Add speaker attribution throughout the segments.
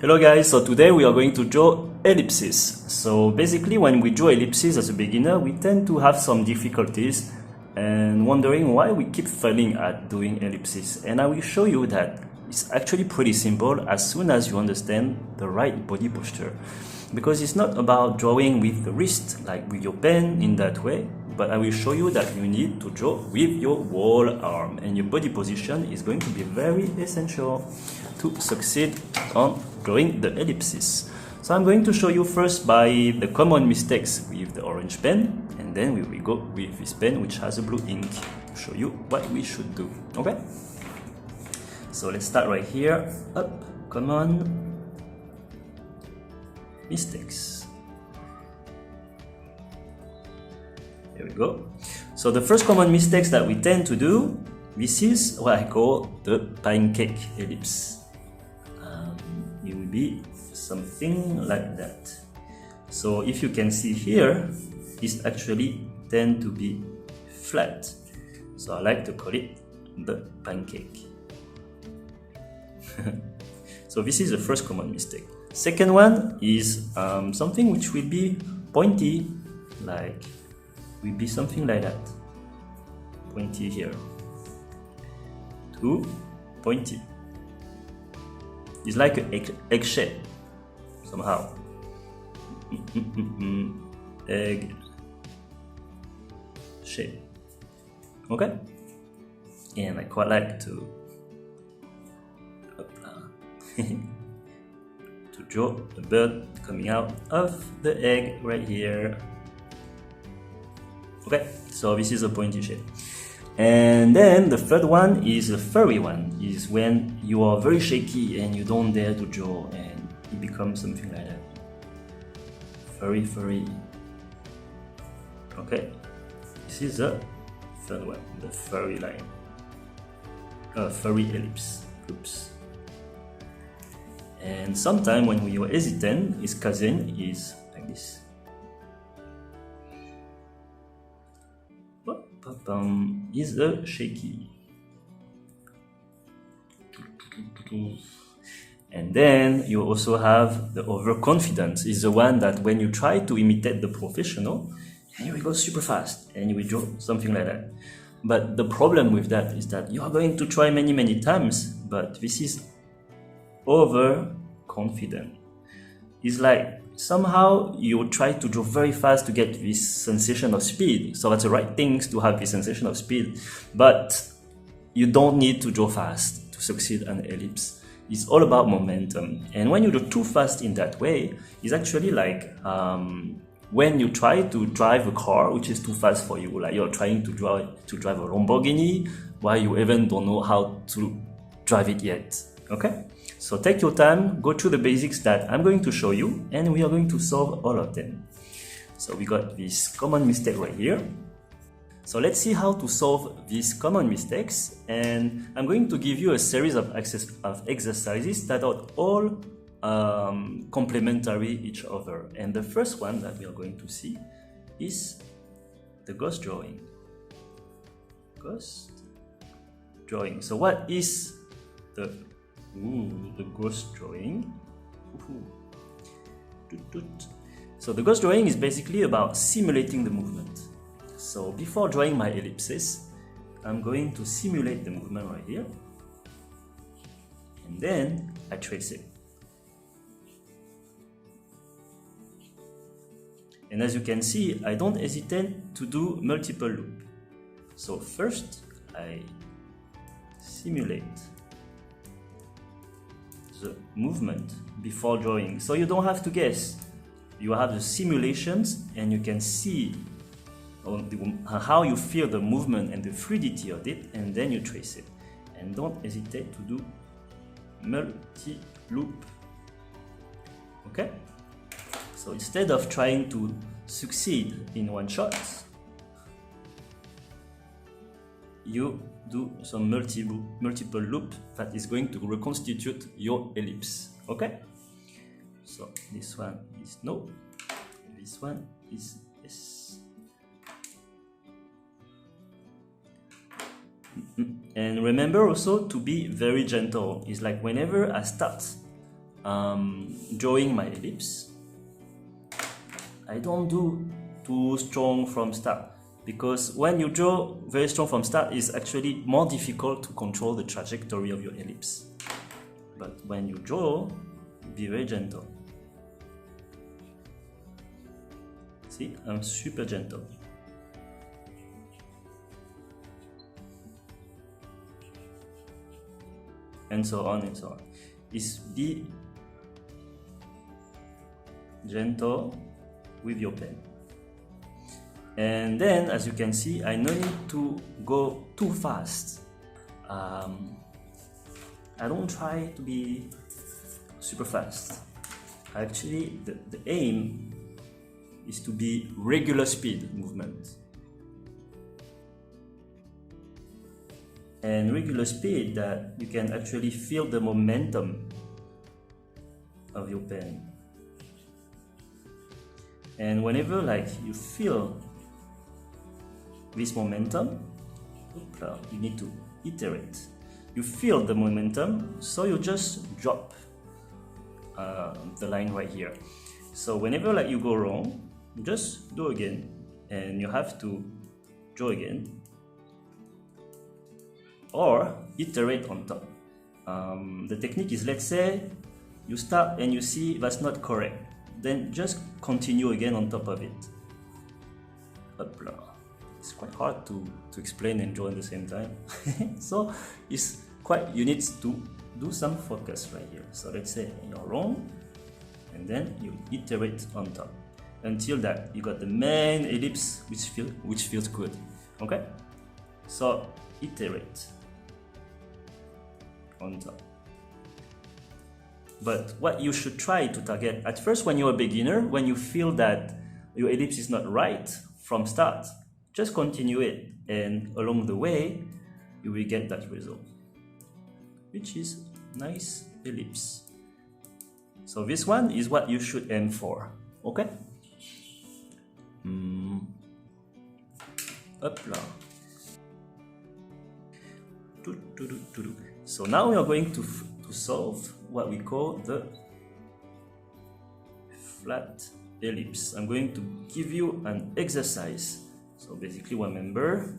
Speaker 1: Hello guys, so today we are going to draw ellipses. So basically when we draw ellipses as a beginner, we tend to have some difficulties and wondering why we keep failing at doing ellipses. And I will show you that it's actually pretty simple as soon as you understand the right body posture. Because it's not about drawing with the wrist, like with your pen in that way, but I will show you that you need to draw with your whole arm, and your body position is going to be very essential to succeed on drawing the ellipses. So I'm going to show you first by the common mistakes with the orange pen, and then we will go with this pen which has a blue ink to show you what we should do. Okay? So let's start right here. Up, common mistakes. Here we go. So the first common mistakes that we tend to do, this is what I call the pancake ellipse. It will be something like that. So if you can see here, it's actually tend to be flat. So I like to call it the pancake. So this is the first common mistake. Second one is something which will be pointy, like will be something like that. Pointy here. To pointy. It's like an egg shape somehow. Egg shape. Okay? And I quite like to to draw the bird coming out of the egg right here. Okay, so this is a pointy shape. And then the third one is a furry one, is when you are very shaky and you don't dare to draw and it becomes something like that. Furry, furry. Okay, this is the third one, the furry line. Furry ellipse. Oops. And sometimes when you are hesitant, his cousin is like this. Is the shaky. And then you also have the overconfident, is the one that when you try to imitate the professional, and you will go super fast and you will draw something like that. But the problem with that is that you are going to try many times, but this is overconfident. It's like somehow you try to draw very fast to get this sensation of speed. So that's the right things to have this sensation of speed. But you don't need to draw fast to succeed an ellipse. It's all about momentum. And when you draw too fast in that way, it's actually like when you try to drive a car which is too fast for you, like you're trying to drive a Lamborghini while you even don't know how to drive it yet. Okay? So take your time, go through the basics that I'm going to show you, and we are going to solve all of them. So we got this common mistake right here. So let's see how to solve these common mistakes, and I'm going to give you a series of exercises that are all complementary each other. And the first one that we are going to see is the ghost drawing. Ghost drawing. So what is the ghost drawing? So the ghost drawing is basically about simulating the movement. So before drawing my ellipses, I'm going to simulate the movement right here, and then I trace it. And as you can see, I don't hesitate to do multiple loops. So first I simulate the movement before drawing, so you don't have to guess. You have the simulations and you can see how you feel the movement and the fluidity of it, and then you trace it. And don't hesitate to do multi-loop. Okay? So instead of trying to succeed in one shot, you do some multiple loop that is going to reconstitute your ellipse. Okay? So this one is no, this one is yes. And remember also to be very gentle. It's like whenever I start drawing my ellipse, I don't do too strong from start, because when you draw very strong from start, it's actually more difficult to control the trajectory of your ellipse. But when you draw, be very gentle. See, I'm super gentle. And so on and so on. Is be gentle with your pen. And then, as you can see, I no need to go too fast. I don't try to be super fast. Actually, the aim is to be regular speed movement. And regular speed that you can actually feel the momentum of your pen. And whenever like you feel this momentum, you need to iterate. You feel the momentum, so you just drop the line right here. So whenever like you go wrong, just do again, and you have to draw again, or iterate on top. The technique is, let's say you start and you see that's not correct, then just continue again on top of it. It's quite hard to explain and draw at the same time. So it's quite, you need to do some focus right here. So let's say you're wrong, and then you iterate on top until that you got the main ellipse which feels good. Okay, so iterate on top. But what you should try to target at first, when you're a beginner, when you feel that your ellipse is not right from start, just continue it, and along the way you will get that result, which is nice ellipse. So this one is what you should aim for. Okay. So now we are going to solve what we call the flat ellipse. I'm going to give you an exercise. So basically, remember,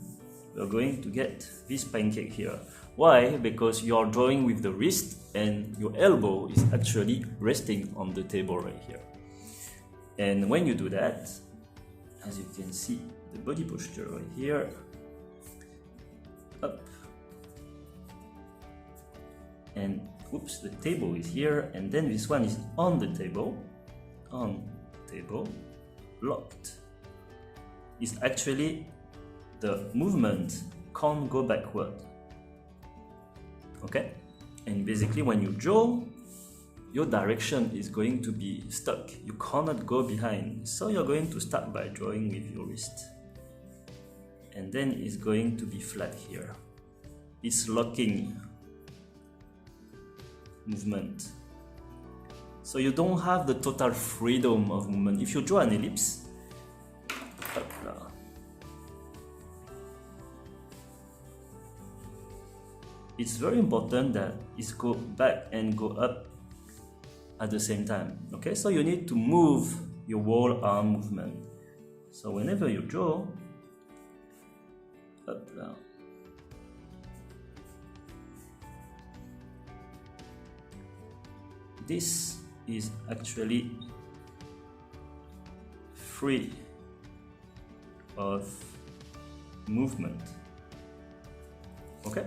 Speaker 1: we are going to get this pancake here. Why? Because you are drawing with the wrist and your elbow is actually resting on the table right here. And when you do that, as you can see, the body posture right here, up, and oops, the table is here, and then this one is on the table, locked. It's actually the movement can't go backward. Okay, and basically when you draw, your direction is going to be stuck. You cannot go behind. So you're going to start by drawing with your wrist, and then it's going to be flat here. It's locking movement. So you don't have the total freedom of movement. If you draw an ellipse, it's very important that it go back and go up at the same time. Okay, so you need to move your whole arm movement. So whenever you draw, up, down. This is actually free of movement. Okay?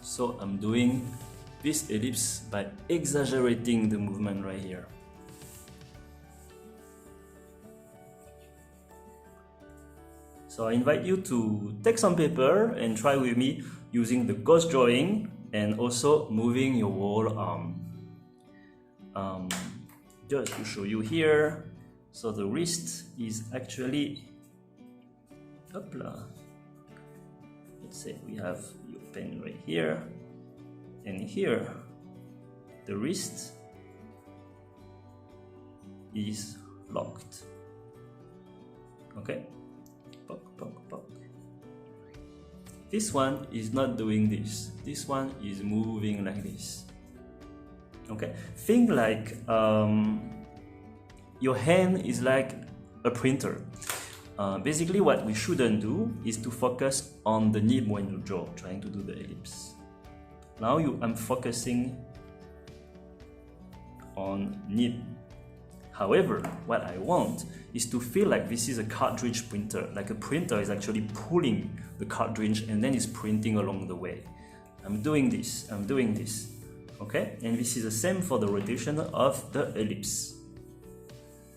Speaker 1: So I'm doing this ellipse by exaggerating the movement right here. So I invite you to take some paper and try with me using the ghost drawing and also moving your whole arm. Just to show you here, so the wrist is actually, let's say we have your pen right here, and here the wrist is locked. Okay, poke, poke, poke. this one is not doing this. This one is moving like this. Okay, think like your hand is like a printer. Basically, what we shouldn't do is to focus on the nib when you draw, trying to do the ellipse. Now I'm focusing on nib. However, what I want is to feel like this is a cartridge printer, like a printer is actually pulling the cartridge and then is printing along the way. I'm doing this, okay? And this is the same for the rotation of the ellipse.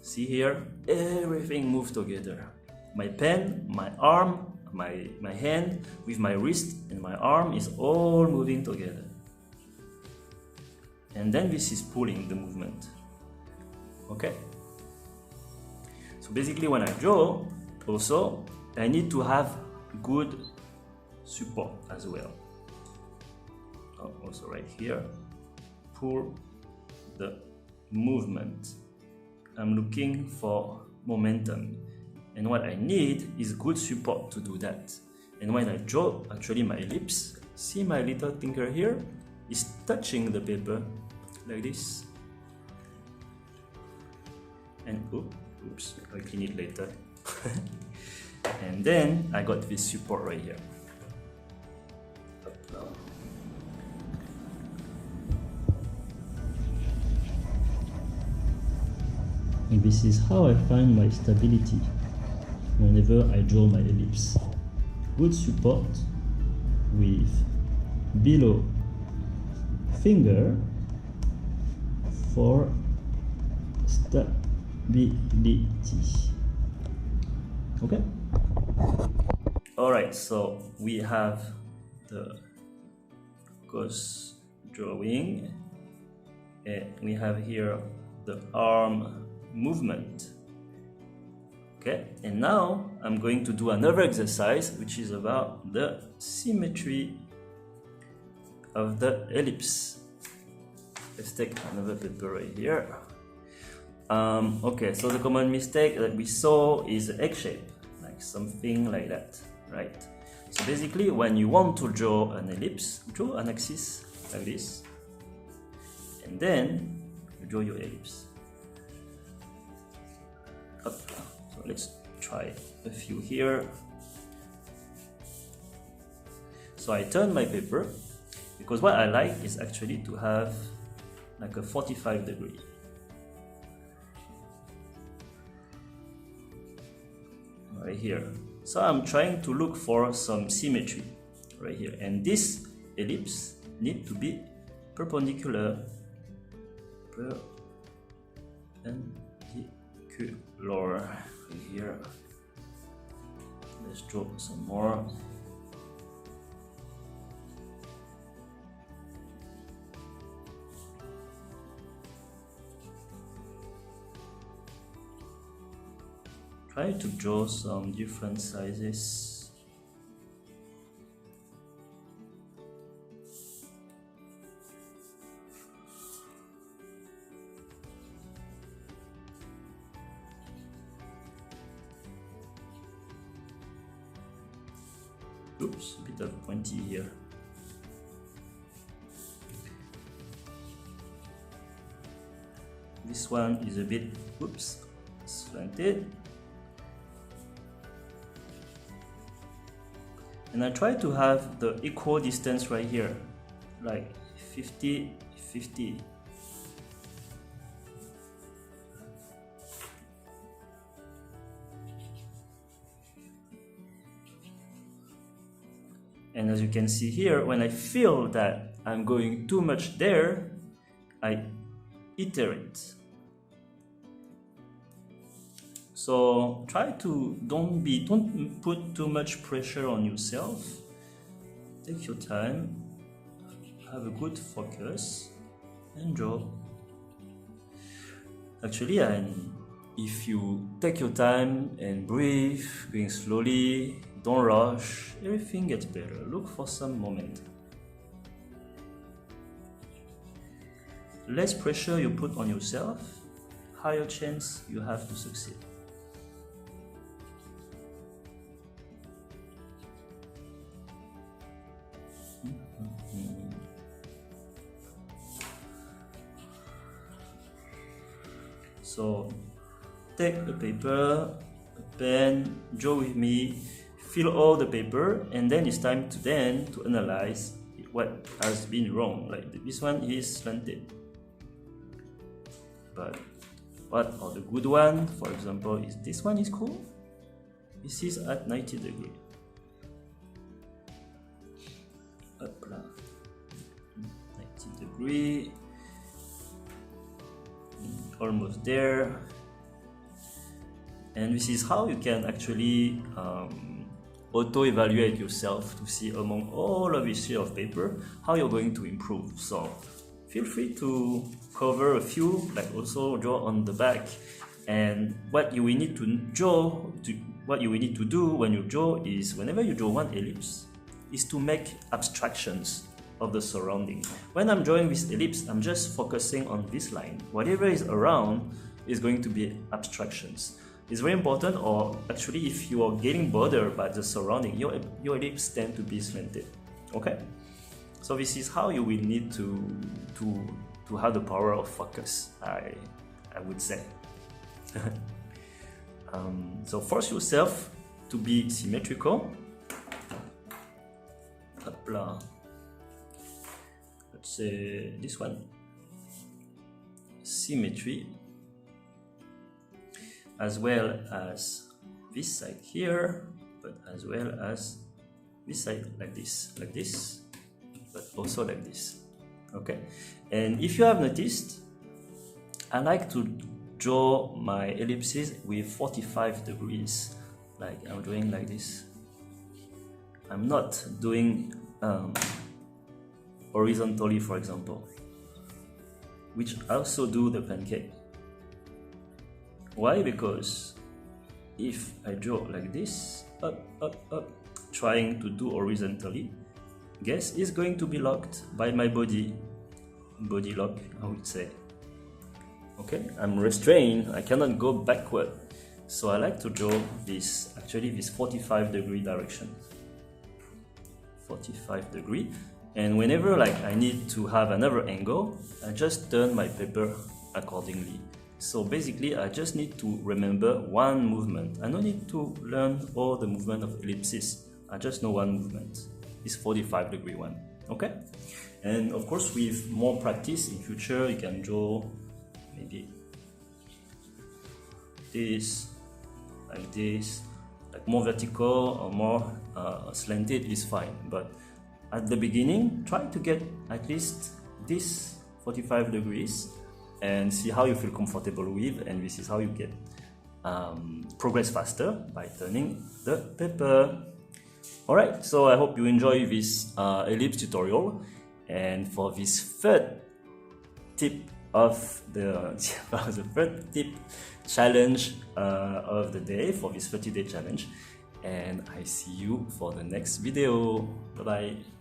Speaker 1: See here, everything moves together. My pen, my arm, my hand with my wrist and my arm is all moving together. And then this is pulling the movement. Okay? So basically when I draw, also, I need to have good support as well. Also right here, pull the movement. I'm looking for momentum. And what I need is good support to do that. And when I draw actually my ellipse, see my little finger here is touching the paper like this. And oops, I'll clean it later. And then I got this support right here. And this is how I find my stability whenever I draw my ellipse. Good support with below finger for stability. Okay? Alright, so we have the ghost drawing and we have here the arm movement. Okay, and now I'm going to do another exercise which is about the symmetry of the ellipse. Let's take another paper right here. Okay, so the common mistake that we saw is egg shape, like something like that, right? So basically when you want to draw an ellipse, draw an axis like this and then you draw your ellipse. Up. So let's try a few here. So I turn my paper because what I like is actually to have like a 45 degree. Right here. So I'm trying to look for some symmetry right here, and this ellipse needs to be perpendicular. Right here. Let's draw some more. Try to draw some different sizes. Oops, a bit of pointy here. This one is a bit, oops, slanted. And I try to have the equal distance right here, like 50-50. And as you can see here, when I feel that I'm going too much there, I iterate. So try to don't put too much pressure on yourself. Take your time, have a good focus, and draw. Actually, if you take your time and breathe, going slowly, don't rush, everything gets better. Look for some momentum. Less pressure you put on yourself, higher chance you have to succeed. So take a paper, a pen, draw with me, fill all the paper, and then it's time to analyze what has been wrong. Like this one is slanted, but what are the good ones? For example, is this one is cool? This is at 90 degrees. Up là. 90 degrees. Almost there. And this is how you can actually auto-evaluate yourself to see among all of this sheet of paper how you're going to improve. So feel free to cover a few, like also draw on the back. And what you will need to do when you draw is, whenever you draw one ellipse, is to make abstractions of the surrounding. When I'm drawing this ellipse, I'm just focusing on this line. Whatever is around is going to be abstractions. It's very important, or actually if you are getting bothered by the surrounding, your ellipse tend to be slanted. Okay? So this is how you will need to have the power of focus, I would say. So force yourself to be symmetrical. Hop là. Let's say this one, symmetry, as well as this side here, but as well as this side, like this, but also like this. Okay, and if you have noticed, I like to draw my ellipses with 45 degrees, like I'm doing like this. I'm not doing horizontally, for example, which I also do the pancake. Why? Because if I draw like this, up, trying to do horizontally, guess is going to be locked by my body lock, I would say. Okay, I'm restrained, I cannot go backward. So I like to draw this 45 degree direction. 45 degree. And whenever I need to have another angle, I just turn my paper accordingly. So basically, I just need to remember one movement. I don't need to learn all the movement of ellipses. I just know one movement. It's 45 degree one. Okay? And of course, with more practice in future, you can draw maybe this, like this, like more vertical or more slanted is fine. But at the beginning, try to get at least this 45 degrees and see how you feel comfortable with, and this is how you get progress faster by turning the paper. Alright, so I hope you enjoy this ellipse tutorial, and for this third tip of the third tip challenge of the day, for this 30-day challenge, and I see you for the next video. Bye bye.